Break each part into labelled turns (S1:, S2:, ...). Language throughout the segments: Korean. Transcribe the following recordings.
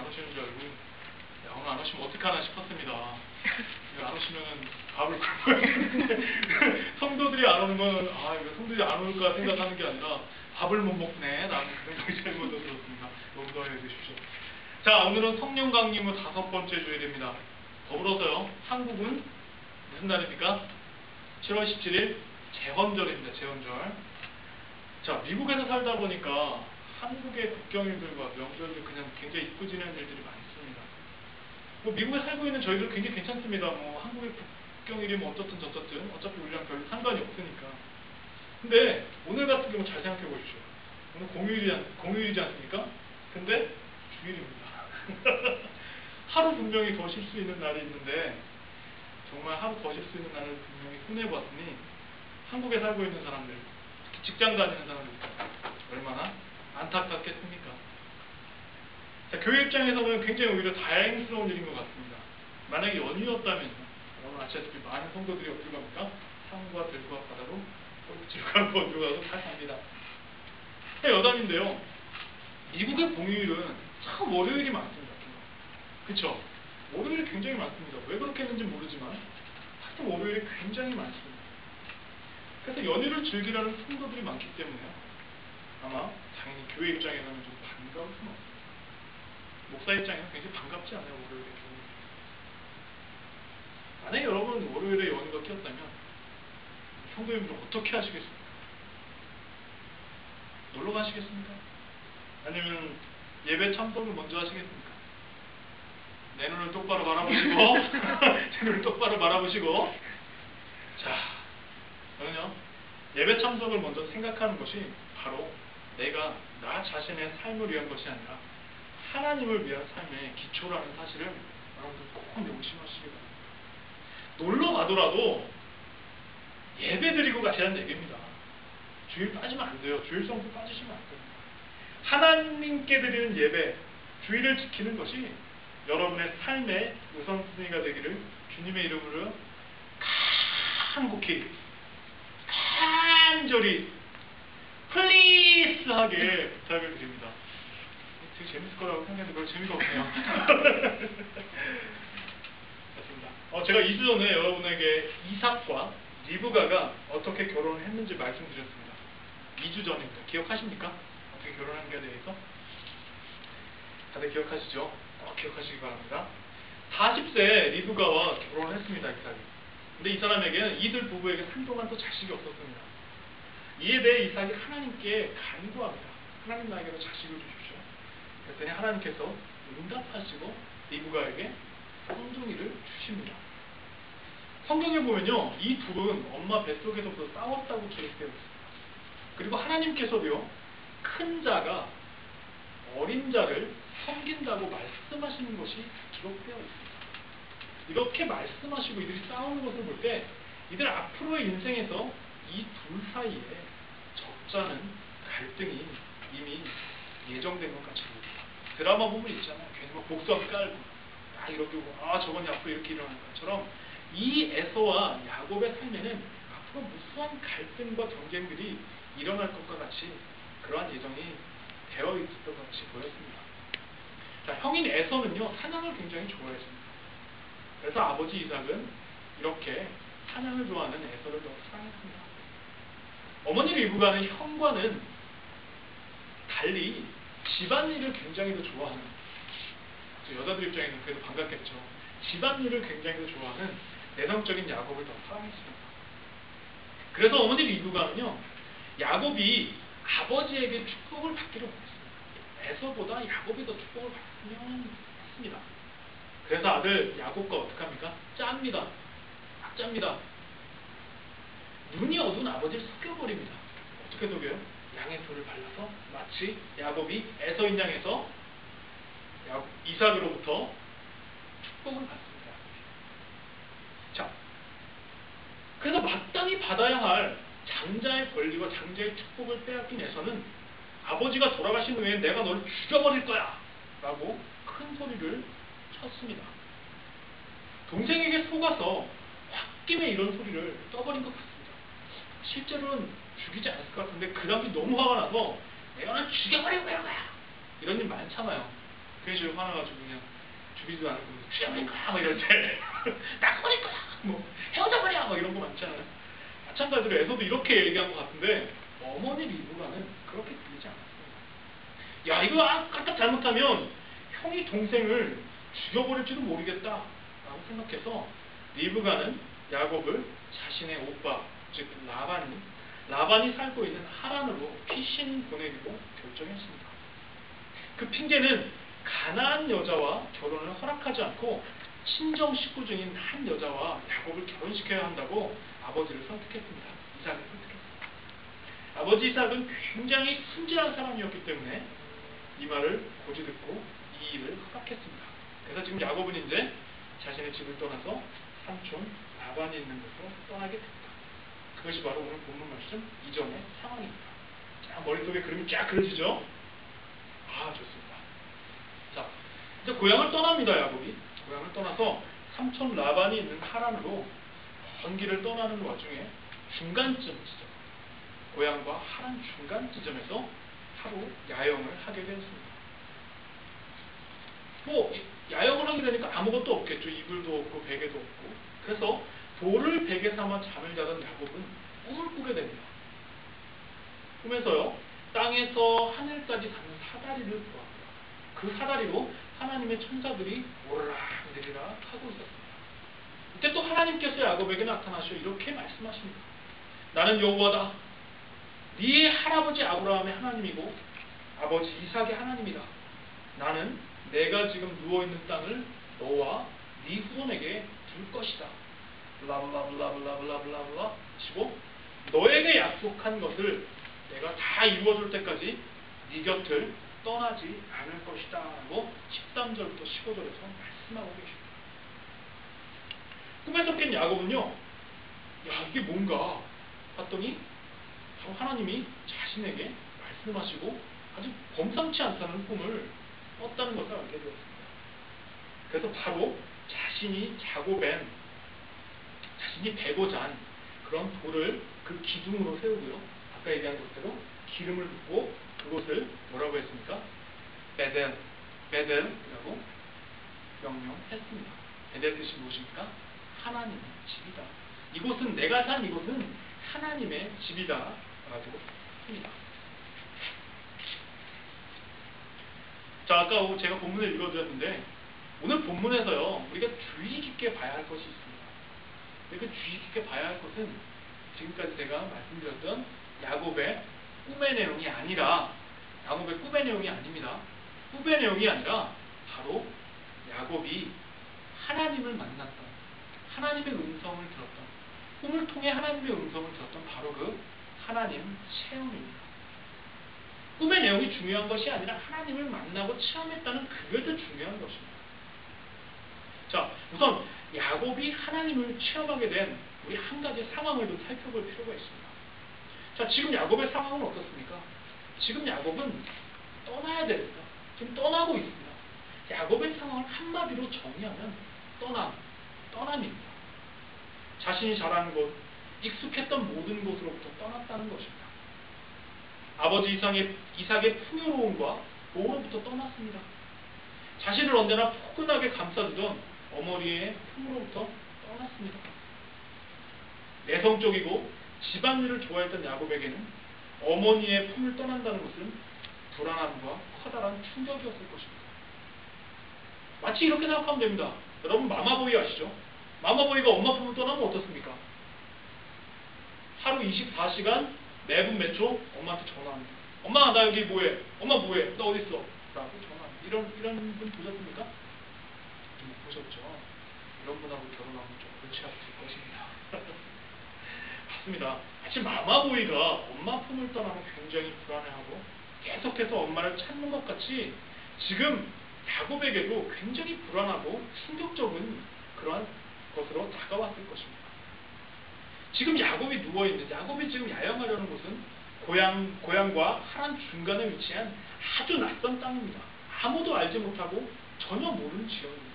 S1: 오시는 줄 알고, 야, 오늘 안 오시면 어떡하나 싶었습니다. 안 오시면은 밥을 굶어야 되는데, 성도들이 안 오면, 아, 이거 성도들이 안 올까 생각하는 게 아니라, 밥을 못 먹네. 라는 그 생각이 제일 먼저 들었습니다. 용서해 주십시오. 자, 오늘은 성령 강림의 5번째 주일입니다. 더불어서요, 한국은 무슨 날입니까? 7월 17일 제헌절입니다. 제헌절. 자, 미국에서 살다 보니까 한국의 국경일들과 명절들 그냥 굉장히 잊고 지내는 일들이 많습니다. 뭐 미국에 살고 있는 저희들 굉장히 괜찮습니다. 뭐 한국의 국경일이 뭐 어떻든 저떻든 어차피 우리랑 별로 상관이 없으니까. 근데 오늘 같은 경우 잘 생각해 보십시오. 오늘 공휴일이지 않습니까? 근데 주일입니다. 하루 분명히 더 쉴 수 있는 날이 있는데 정말 하루 더 쉴 수 있는 날을 분명히 손해봤으니 한국에 살고 있는 사람들, 특히 직장 다니는 사람들 얼마나 안타깝겠습니까? 자, 교회 입장에서는 굉장히 오히려 다행스러운 일인 것 같습니다. 만약에 연휴였다면 여러분 아시다시피 많은 성도들이 어디로 갑니까? 산과 들과 바다로 골프치러 가고 어디로 가고 다 갑니다. 여담인데요, 미국의 공휴일은 참 월요일이 많습니다. 그쵸? 월요일이 굉장히 많습니다. 왜 그렇게 했는지 모르지만 하여튼 월요일이 굉장히 많습니다. 그래서 연휴를 즐기려는 성도들이 많기 때문에요, 아마 당연히 교회 입장에서는 좀 반가울 수는 없습니다. 목사 입장에서는 굉장히 반갑지 않아요, 월요일에 교회. 만약에 여러분 월요일에 연휴가 끼었다면 성도님들 어떻게 하시겠습니까? 놀러 가시겠습니까? 아니면 예배 참석을 먼저 하시겠습니까? 내 눈을 똑바로 바라보시고 제 눈을 똑바로 바라보시고, 자, 저는요, 예배 참석을 먼저 생각하는 것이 바로 내가 나 자신의 삶을 위한 것이 아니라 하나님을 위한 삶의 기초라는 사실을 여러분들 꼭 명심하시기 바랍니다. 놀러 가더라도 예배 드리고 가시라는 얘기입니다. 주일 빠지면 안 돼요. 주일 성수 빠지시면 안 됩니다. 하나님께 드리는 예배, 주일을 지키는 것이 여러분의 삶의 우선순위가 되기를 주님의 이름으로 간곡히, 간절히, 플리스하게 부탁을 드립니다. 되게 재밌을 거라고 생각했는데 별로 재미가 없네요. 좋습니다. 제가 2주 전에 여러분에게 이삭과 리브가가 어떻게 결혼을 했는지 말씀드렸습니다. 2주 전입니다. 기억하십니까? 어떻게 결혼하는가에 대해서? 다들 기억하시죠? 기억하시기 바랍니다. 40세 리브가와 결혼을 했습니다. 이삭이. 근데 이 사람에게는 이들 부부에게 한동안 또 자식이 없었습니다. 이에 대해 이삭이 하나님께 간구합니다. 하나님 나에게도 자식을 주십시오. 그랬더니 하나님께서 응답하시고 리브가에게 쌍둥이를 주십니다. 성경에 보면요, 이 둘은 엄마 뱃속에서부터 싸웠다고 기록되어 있습니다. 그리고 하나님께서도요, 큰 자가 어린 자를 섬긴다고 말씀하시는 것이 기록되어 있습니다. 이렇게 말씀하시고 이들이 싸우는 것을 볼 때 이들 앞으로의 인생에서 이 둘 사이에 적잖은 갈등이 이미 예정된 것 같이 보입니다. 드라마 보면 있잖아요. 괜히 막 복선 깔고 이렇게 저번에 앞으로 이렇게 일어날 것처럼 이 에서와 야곱의 삶에는 앞으로 무수한 갈등과 경쟁들이 일어날 것과 같이 그러한 예정이 되어 있을 것 같이 보였습니다. 자, 형인 에서는요, 사냥을 굉장히 좋아했습니다. 그래서 아버지 이삭은 이렇게 사냥을 좋아하는 에서를 더 사랑했습니다. 어머니 리브가는 형과는 달리 집안일을 굉장히 더 좋아하는, 여자들 입장에서는 그래도 반갑겠죠. 집안일을 굉장히 더 좋아하는 내성적인 야곱을 더 사랑했습니다. 그래서 어머니 리브가는요, 야곱이 아버지에게 축복을 받기를 원했습니다. 에서보다 야곱이 더 축복을 받으면 했습니다. 그래서 아들 야곱과 어떻게 합니까? 짭니다. 막 짭니다. 눈이 어두운 아버지를 속여버립니다. 어떻게 속여요? 양의 풀을 발라서 마치 야곱이 에서인 양에서 이삭으로부터 축복을 받습니다. 자, 그래서 마땅히 받아야 할 장자의 권리와 장자의 축복을 빼앗긴 에서는 아버지가 돌아가신 후에 내가 너를 죽여버릴 거야 라고 큰 소리를 쳤습니다. 동생에게 속아서 홧김에 이런 소리를 떠버린 것 같습니다. 실제로는 죽이지 않았을 것 같은데 그 당시 너무 화가 나서 내가 널 죽여버릴 거야 이런 일 많잖아요. 괜시리 화나가지고 그냥 죽이지도 않고 죽여버릴 거야 막 이럴 때 나가버릴 거야 뭐 헤어져버려 막 이런 거 많잖아요. 마찬가지로 에서도 이렇게 얘기한 것 같은데 어머니 리브가는 그렇게 들리지 않았어요. 야 이거 까딱 잘못하면 형이 동생을 죽여버릴지도 모르겠다 라고 생각해서 리브가는 야곱을 자신의 오빠 즉 라반이 살고 있는 하란으로 피신 보내기로 결정했습니다. 그 핑계는 가나안 여자와 결혼을 허락하지 않고 친정 식구 중인 한 여자와 야곱을 결혼시켜야 한다고 아버지를 선택했습니다. 이삭을 선택했습니다. 아버지 이삭은 굉장히 순진한 사람이었기 때문에 이 말을 고지 듣고 이 일을 허락했습니다. 그래서 지금 야곱은 이제 자신의 집을 떠나서 삼촌 라반이 있는 곳으로 떠나게 됩니다. 그것이 바로 오늘 본문 말씀 이전의 상황입니다. 자, 머릿속에 그림이 쫙 그려지죠? 아, 좋습니다. 자, 이제 고향을 떠납니다, 야곱이. 고향을 떠나서 삼촌 라반이 있는 하란으로 먼 길을 떠나는 와중에 중간쯤 지점, 고향과 하란 중간 지점에서 하루 야영을 하게 되었습니다. 뭐 야영을 하게 되니까 아무것도 없겠죠. 이불도 없고 베개도 없고. 그래서 돌을 베개 삼아 잠을 자던 야곱은 꿈을 꾸게 됩니다. 꿈에서요, 땅에서 하늘까지 닿는 사다리를 보았고요. 그 사다리로 하나님의 천사들이 오르락 내리락 하고 있었습니다. 이때 또 하나님께서 야곱에게 나타나셔 이렇게 말씀하십니다. 나는 여호와다. 네 할아버지 아브라함의 하나님이고 아버지 이삭의 하나님이다. 나는 내가 지금 누워있는 땅을 너와 네 후손에게 줄 것이다. 블라블라블라블라블라블라 치고 너에게 약속한 것을 내가 다 이루어줄 때까지 네 곁을 떠나지 않을 것이다 라고 13절부터 15절에서 말씀하고 계십니다. 꿈에서 깬 야곱은요, 야 이게 뭔가 봤더니 바로 하나님이 자신에게 말씀하시고 아주 범상치 않다는 꿈을 꿨다는 것을 알게 되었습니다. 그래서 바로 자신이 베고 잔 그런 돌을 그 기둥으로 세우고요. 아까 얘기한 것대로 기름을 붓고 그곳을 뭐라고 했습니까? 베델이라고 명명했습니다. 베델 뜻이 무엇입니까? 하나님의 집이다. 이곳은 내가 산 이곳은 하나님의 집이다 라고 합니다. 자, 아까 제가 본문을 읽어드렸는데 오늘 본문에서요 우리가 주의 깊게 봐야 할 것이 있습니다. 그 주의 깊게 봐야 할 것은 지금까지 제가 말씀드렸던 야곱의 꿈의 내용이 아니라 야곱의 꿈의 내용이 아닙니다. 꿈의 내용이 아니라 바로 야곱이 하나님을 만났던 하나님의 음성을 들었던 꿈을 통해 하나님의 음성을 들었던 바로 그 하나님 체험입니다. 꿈의 내용이 중요한 것이 아니라 하나님을 만나고 체험했다는 그게 더 중요한 것입니다. 자, 우선 야곱이 하나님을 체험하게 된 우리 한 가지 상황을 좀 살펴볼 필요가 있습니다. 자, 지금 야곱의 상황은 어떻습니까? 지금 야곱은 떠나야 됩니다. 지금 떠나고 있습니다. 야곱의 상황을 한마디로 정의하면 떠남입니다. 자신이 자라는 곳, 익숙했던 모든 곳으로부터 떠났다는 것입니다. 아버지 이삭의 풍요로움과 보호로부터 떠났습니다. 자신을 언제나 포근하게 감싸주던 어머니의 품으로부터 떠났습니다. 내성적이고 집안일을 좋아했던 야곱에게는 어머니의 품을 떠난다는 것은 불안함과 커다란 충격이었을 것입니다. 마치 이렇게 생각하면 됩니다. 여러분 마마보이 아시죠? 마마보이가 엄마 품을 떠나면 어떻습니까? 하루 24시간 매분 몇 초 엄마한테 전화합니다. 엄마 나 여기 뭐해? 엄마 뭐해? 너 어디 있어? 라고 전화합니다. 이런 분 보셨습니까? 못 보셨죠? 이런 분하고 결혼하면 좀 골치 아플 것입니다. 맞습니다. 마치 마마보이가 엄마 품을 떠나면 굉장히 불안해하고 계속해서 엄마를 찾는 것 같이 지금 야곱에게도 굉장히 불안하고 충격적인 그러한 것으로 다가왔을 것입니다. 지금 야곱이 누워있는, 야곱이 지금 야영하려는 곳은 고향과 하란 중간에 위치한 아주 낯선 땅입니다. 아무도 알지 못하고 전혀 모르는 지역입니다.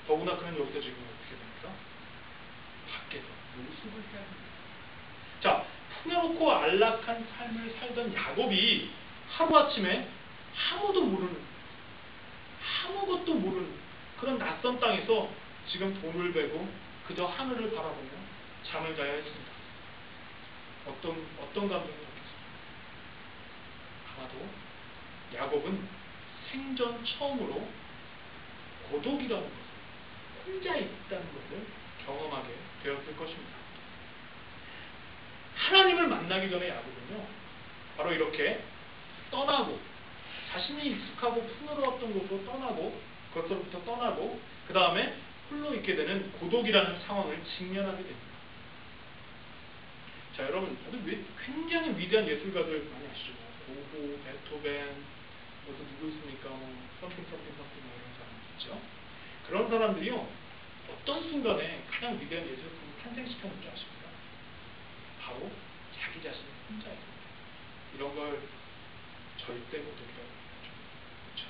S1: 더구나 그는 여기서 지금 어떻게 됩니까? 밖에서 노숙을 해야 합니다. 자, 풍요롭고 안락한 삶을 살던 야곱이 하루아침에 아무도 아무것도 모르는 그런 낯선 땅에서 지금 돈을 베고 그저 하늘을 바라보며 잠을 자야 했습니다. 어떤 감정이었겠습니까? 아마도 야곱은 생전 처음으로 고독이라는 것을, 혼자 있다는 것을 경험하게 되었을 것입니다. 하나님을 만나기 전에 야곱은요, 바로 이렇게 떠나고, 자신이 익숙하고 풍요로웠던 곳으로 떠나고, 그것으로부터 떠나고, 그 다음에 홀로 있게 되는 고독이라는 상황을 직면하게 됩니다. 자, 여러분, 다들 굉장히 위대한 예술가들 많이 아시죠? 고고, 베토벤, 또 누구 있습니까? 썸띵 이런 사람 있죠? 그런 사람들이요, 어떤 순간에 가장 위대한 예술품을 탄생시켰는지 아십니까? 바로 자기 자신이 혼자 있을 때. 이런 걸 절대 고독이라고 하죠. 그렇죠?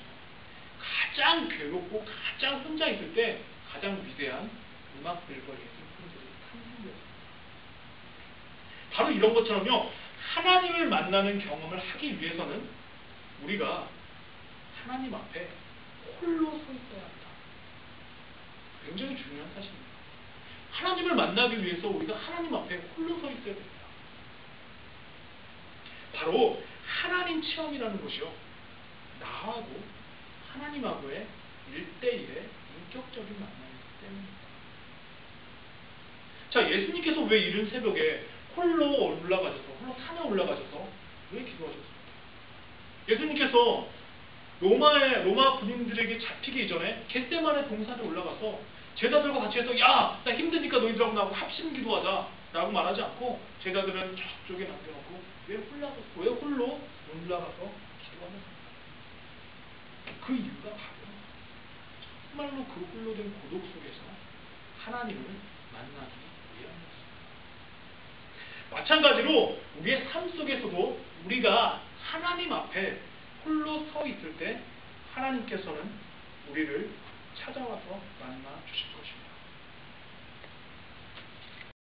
S1: 가장 괴롭고 가장 혼자 있을 때 가장 위대한 음악들과 예술품들이 탄생되었습니다. 바로 이런 것처럼요, 하나님을 만나는 경험을 하기 위해서는 우리가 하나님 앞에 홀로 서 있어야 한다. 굉장히 중요한 사실입니다. 하나님을 만나기 위해서 우리가 하나님 앞에 홀로 서 있어야 됩니다. 바로 하나님 체험이라는 것이요, 나하고 하나님하고의 1대1의 인격적인 만남이기 때문입니다. 자, 예수님께서 왜 이른 새벽에 홀로 산에 올라가셔서 왜 기도하셨습니까? 예수님께서 로마 군인들에게 잡히기 이전에 겟세마네 동산에 올라가서 제자들과 같이 해서, 야, 나 힘드니까 너희들하고 나하고 합심 기도하자 라고 말하지 않고 제자들은 저쪽에 남겨놓고 왜 홀로 올라가서 기도하셨습니까? 그 이유가 바로 정말로 그 홀로 된 고독 속에서 하나님을 만나기 위함이었습니다. 마찬가지로 우리의 삶 속에서도 우리가 하나님 앞에 홀로 서 있을 때 하나님께서는 우리를 찾아와서 만나 주실 것입니다.